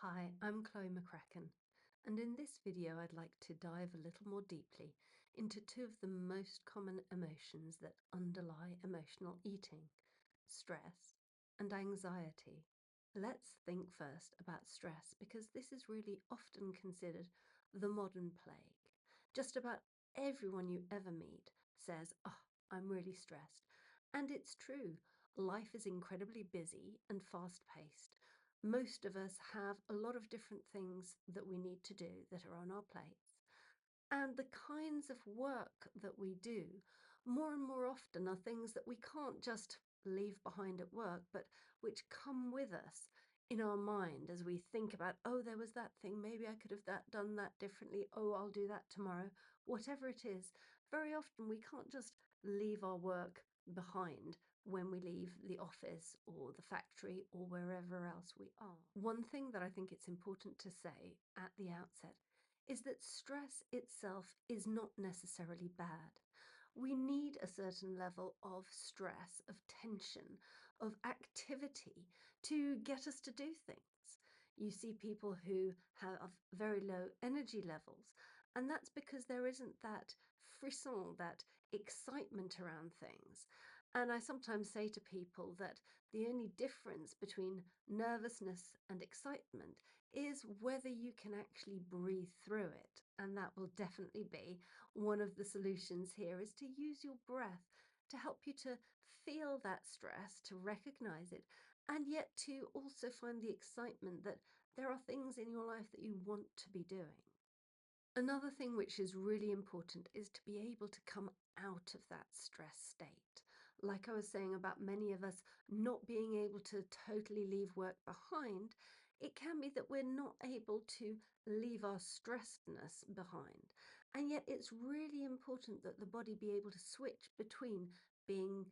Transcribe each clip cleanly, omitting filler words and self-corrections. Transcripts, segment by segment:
Hi, I'm Chloe McCracken, and in this video I'd like to dive a little more deeply into two of the most common emotions that underlie emotional eating: stress and anxiety. Let's think first about stress, because this is really often considered the modern plague. Just about everyone you ever meet says, "Oh, I'm really stressed." And it's true, life is incredibly busy and fast-paced. Most of us have a lot of different things that we need to do that are on our plates. And the kinds of work that we do, more and more often, are things that we can't just leave behind at work, but which come with us in our mind as we think about, oh, there was that thing, maybe I could have done that differently, oh, I'll do that tomorrow. Whatever it is, very often we can't just leave our work behind when we leave the office or the factory or wherever else we are. One thing that I think it's important to say at the outset is that stress itself is not necessarily bad. We need a certain level of stress, of tension, of activity to get us to do things. You see people who have very low energy levels, and that's because there isn't that frisson, that excitement around things. And I sometimes say to people that the only difference between nervousness and excitement is whether you can actually breathe through it. And that will definitely be one of the solutions here, is to use your breath to help you to feel that stress, to recognize it, and yet to also find the excitement that there are things in your life that you want to be doing. Another thing which is really important is to be able to come out of that stress state. Like I was saying about many of us not being able to totally leave work behind, it can be that we're not able to leave our stressedness behind. And yet it's really important that the body be able to switch between being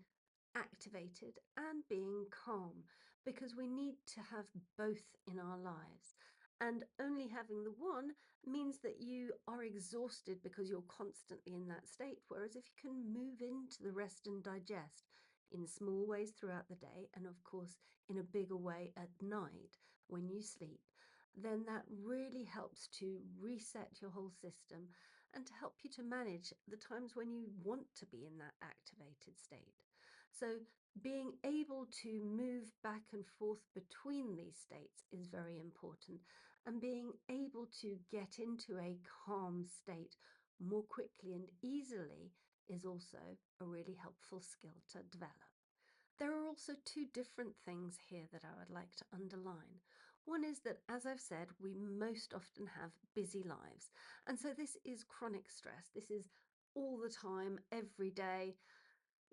activated and being calm, because we need to have both in our lives. And only having the one means that you are exhausted because you're constantly in that state. Whereas if you can move into the rest and digest in small ways throughout the day, and of course in a bigger way at night when you sleep, then that really helps to reset your whole system and to help you to manage the times when you want to be in that activated state. So being able to move back and forth between these states is very important, and being able to get into a calm state more quickly and easily is also a really helpful skill to develop. There are also two different things here that I would like to underline. One is that, as I've said, we most often have busy lives. And so this is chronic stress. This is all the time, every day.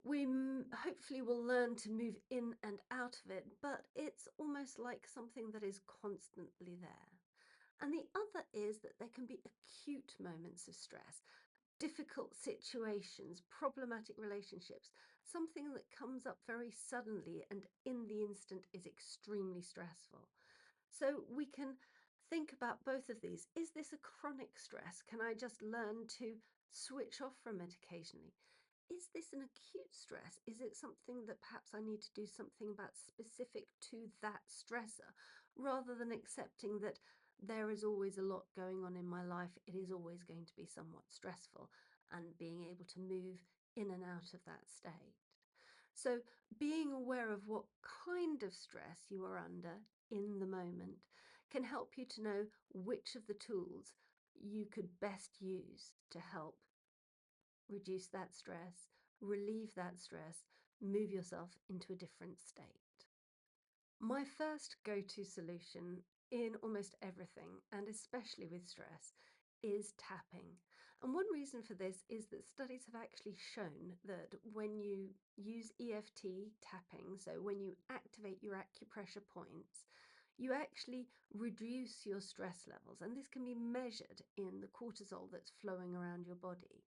We hopefully will learn to move in and out of it, but it's almost like something that is constantly there. And the other is that there can be acute moments of stress, difficult situations, problematic relationships, something that comes up very suddenly and in the instant is extremely stressful. So we can think about both of these. Is this a chronic stress? Can I just learn to switch off from it occasionally? Is this an acute stress? Is it something that perhaps I need to do something about specific to that stressor, rather than accepting that there is always a lot going on in my life, it is always going to be somewhat stressful, and being able to move in and out of that state. So being aware of what kind of stress you are under in the moment can help you to know which of the tools you could best use to help reduce that stress, relieve that stress, move yourself into a different state. My first go-to solution in almost everything, and especially with stress, is tapping. And one reason for this is that studies have actually shown that when you use EFT tapping, so when you activate your acupressure points, you actually reduce your stress levels, and this can be measured in the cortisol that's flowing around your body.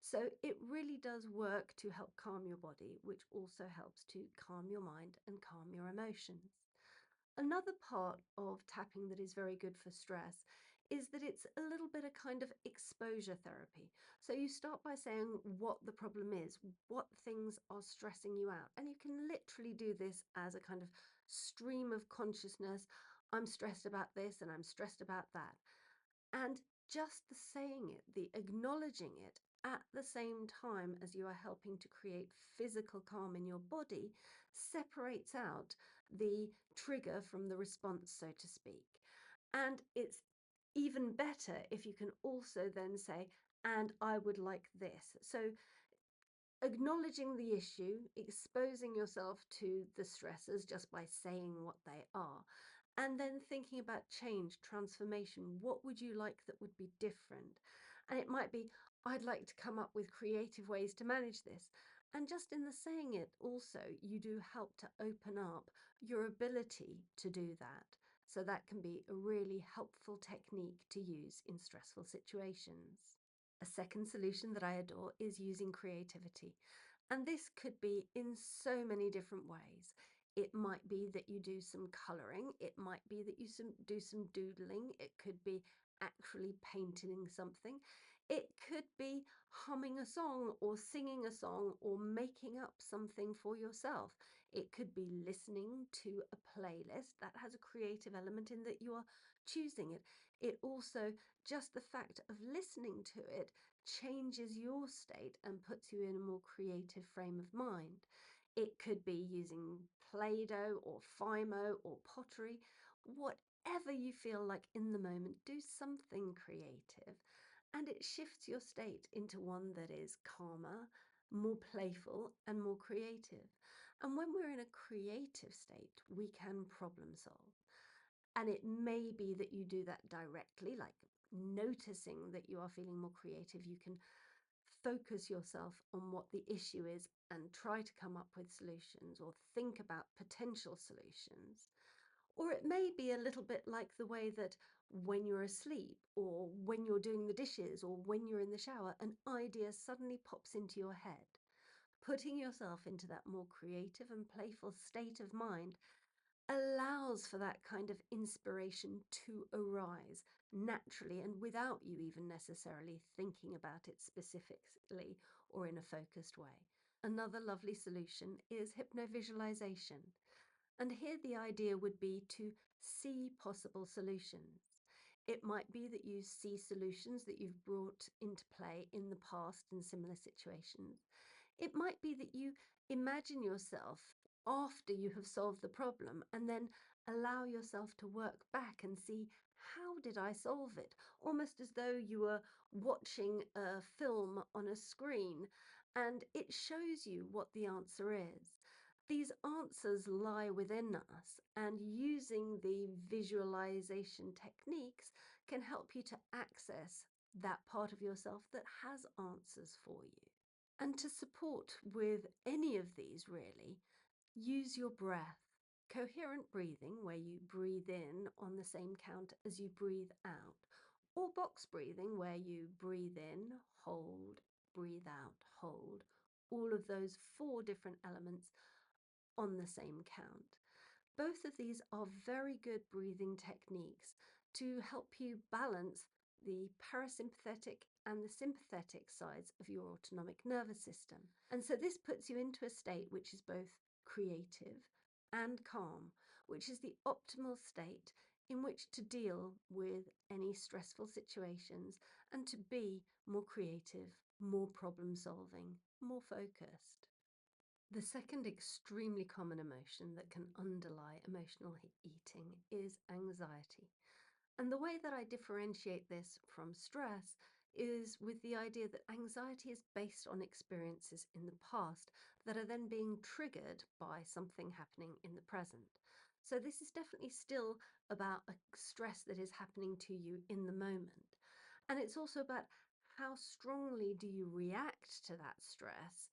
So it really does work to help calm your body, which also helps to calm your mind and calm your emotions. Another part of tapping that is very good for stress is that it's a little bit of kind of exposure therapy. So you start by saying what the problem is, what things are stressing you out. And you can literally do this as a kind of stream of consciousness. I'm stressed about this and I'm stressed about that. And just the saying it, the acknowledging it at the same time as you are helping to create physical calm in your body separates out the trigger from the response, so to speak. And it's even better if you can also then say, and I would like this. So acknowledging the issue, exposing yourself to the stressors just by saying what they are, and then thinking about change, transformation. What would you like that would be different? And it might be, I'd like to come up with creative ways to manage this. And just in the saying it, also, you do help to open up your ability to do that. So that can be a really helpful technique to use in stressful situations. A second solution that I adore is using creativity. And this could be in so many different ways. It might be that you do some colouring. It might be that you do some doodling. It could be actually painting something. It could be humming a song or singing a song or making up something for yourself. It could be listening to a playlist that has a creative element in that you are choosing it. It also, just the fact of listening to it changes your state and puts you in a more creative frame of mind. It could be using Play-Doh or Fimo or pottery, whatever you feel like in the moment, do something creative and it shifts your state into one that is calmer, more playful and more creative. And when we're in a creative state, we can problem solve. And it may be that you do that directly, like noticing that you are feeling more creative. You can focus yourself on what the issue is and try to come up with solutions or think about potential solutions. Or it may be a little bit like the way that when you're asleep or when you're doing the dishes or when you're in the shower, an idea suddenly pops into your head. Putting yourself into that more creative and playful state of mind allows for that kind of inspiration to arise naturally and without you even necessarily thinking about it specifically or in a focused way. Another lovely solution is hypnovisualization. And here the idea would be to see possible solutions. It might be that you see solutions that you've brought into play in the past in similar situations. It might be that you imagine yourself after you have solved the problem and then allow yourself to work back and see, how did I solve it? Almost as though you were watching a film on a screen and it shows you what the answer is. These answers lie within us, and using the visualization techniques can help you to access that part of yourself that has answers for you. And to support with any of these, really, use your breath. Coherent breathing, where you breathe in on the same count as you breathe out, or box breathing, where you breathe in, hold, breathe out, hold. All of those 4 different elements on the same count. Both of these are very good breathing techniques to help you balance the parasympathetic and the sympathetic sides of your autonomic nervous system. And so this puts you into a state which is both creative and calm, which is the optimal state in which to deal with any stressful situations and to be more creative, more problem solving, more focused. The second extremely common emotion that can underlie emotional eating is anxiety. And the way that I differentiate this from stress is with the idea that anxiety is based on experiences in the past that are then being triggered by something happening in the present. So this is definitely still about a stress that is happening to you in the moment. And it's also about how strongly do you react to that stress,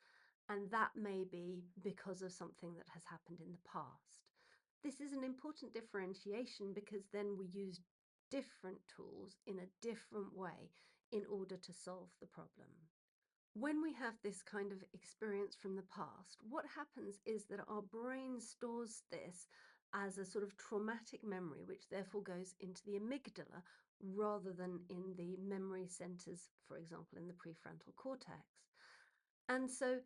and that may be because of something that has happened in the past. This is an important differentiation because then we use different tools in a different way in order to solve the problem. When we have this kind of experience from the past, what happens is that our brain stores this as a sort of traumatic memory, which therefore goes into the amygdala rather than in the memory centers, for example, in the prefrontal cortex. And so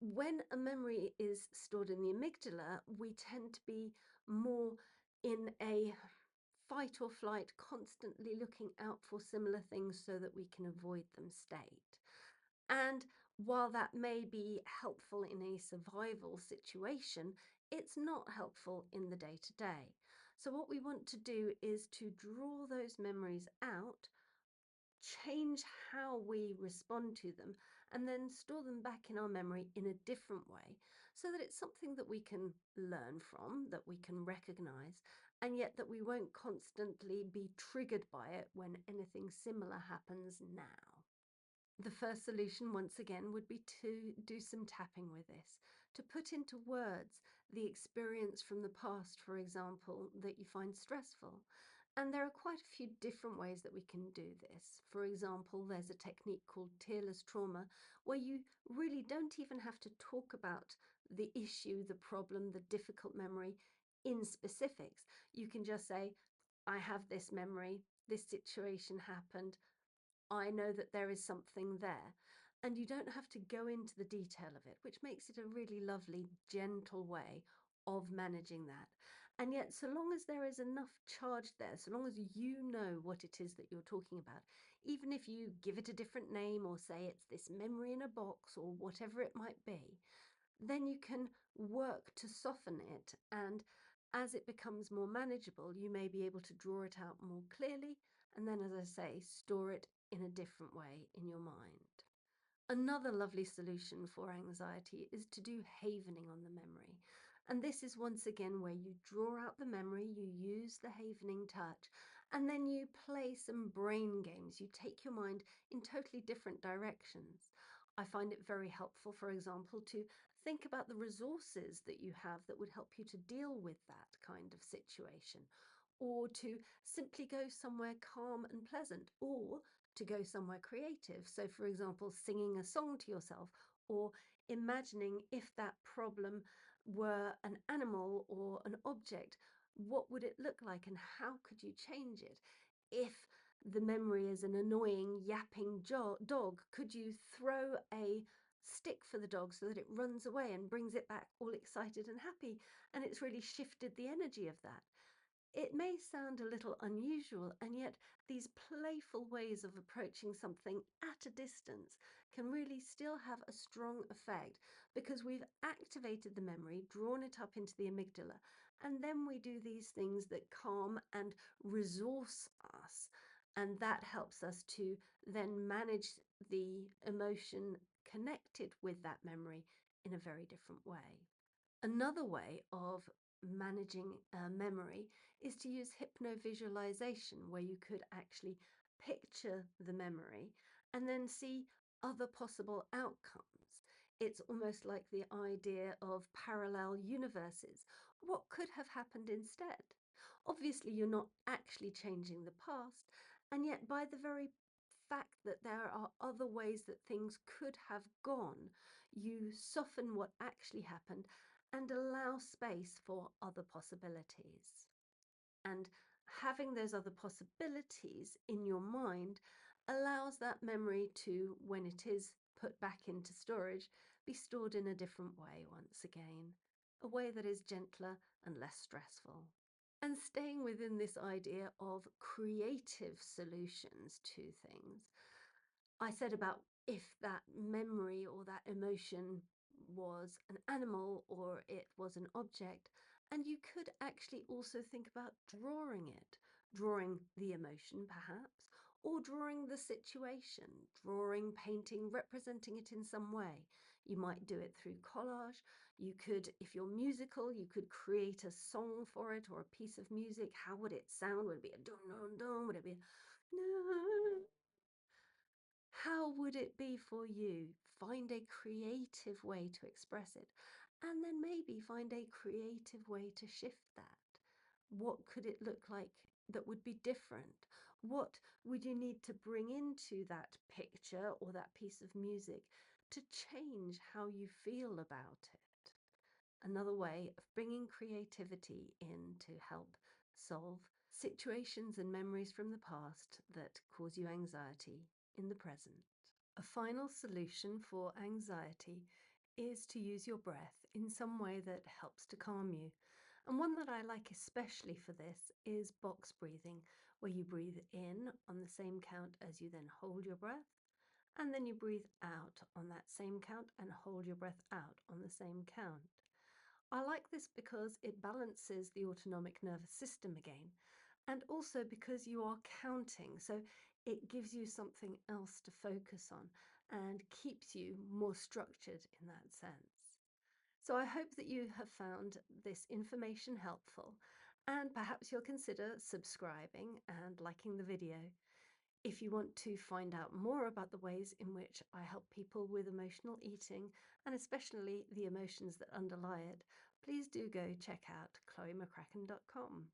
when a memory is stored in the amygdala, we tend to be more in a fight or flight, constantly looking out for similar things so that we can avoid them state. And while that may be helpful in a survival situation, it's not helpful in the day to day. So what we want to do is to draw those memories out, change how we respond to them, and then store them back in our memory in a different way so that it's something that we can learn from, that we can recognize, and yet that we won't constantly be triggered by it when anything similar happens now. The first solution, once again, would be to do some tapping with this, to put into words the experience from the past, for example, that you find stressful. And there are quite a few different ways that we can do this. For example, there's a technique called tearless trauma, where you really don't even have to talk about the issue, the problem, the difficult memory in specifics. You can just say, I have this memory, this situation happened, I know that there is something there. And you don't have to go into the detail of it, which makes it a really lovely, gentle way of managing that. And yet, so long as there is enough charge there, so long as you know what it is that you're talking about, even if you give it a different name or say it's this memory in a box or whatever it might be, then you can work to soften it. And as it becomes more manageable, you may be able to draw it out more clearly. And then, as I say, store it in a different way in your mind. Another lovely solution for anxiety is to do havening on the memory. And this is once again where you draw out the memory, you use the havening touch, and then you play some brain games. You take your mind in totally different directions. I find it very helpful, for example, to think about the resources that you have that would help you to deal with that kind of situation, or to simply go somewhere calm and pleasant, or to go somewhere creative. So, for example, singing a song to yourself, or imagining if that problem were an animal or an object, what would it look like and how could you change it? If the memory is an annoying yapping dog, could you throw a stick for the dog so that it runs away and brings it back all excited and happy? And it's really shifted the energy of that. It may sound a little unusual, and yet these playful ways of approaching something at a distance can really still have a strong effect because we've activated the memory, drawn it up into the amygdala, and then we do these things that calm and resource us. And that helps us to then manage the emotion connected with that memory in a very different way. Another way of managing memory is to use hypnovisualization, where you could actually picture the memory and then see other possible outcomes. It's almost like the idea of parallel universes. What could have happened instead? Obviously, you're not actually changing the past, and yet by the very fact that there are other ways that things could have gone, you soften what actually happened and allow space for other possibilities. And having those other possibilities in your mind allows that memory to, when it is put back into storage, be stored in a different way once again, a way that is gentler and less stressful. And staying within this idea of creative solutions to things, I said about if that memory or that emotion was an animal or it was an object, and you could actually also think about drawing it, drawing the emotion perhaps, or drawing the situation, drawing, painting, representing it in some way. You might do it through collage. You could, if you're musical, you could create a song for it or a piece of music. How would it sound? Would it be a dun dun dun? Would it be a no? How would it be for you? Find a creative way to express it, and then maybe find a creative way to shift that. What could it look like that would be different? What would you need to bring into that picture or that piece of music to change how you feel about it? Another way of bringing creativity in to help solve situations and memories from the past that cause you anxiety in the present. A final solution for anxiety is to use your breath in some way that helps to calm you. And one that I like especially for this is box breathing, where you breathe in on the same count as you then hold your breath, and then you breathe out on that same count and hold your breath out on the same count. I like this because it balances the autonomic nervous system again, and also because you are counting, so it gives you something else to focus on and keeps you more structured in that sense. So I hope that you have found this information helpful, and perhaps you'll consider subscribing and liking the video. If you want to find out more about the ways in which I help people with emotional eating, and especially the emotions that underlie it, please do go check out chloemccracken.com.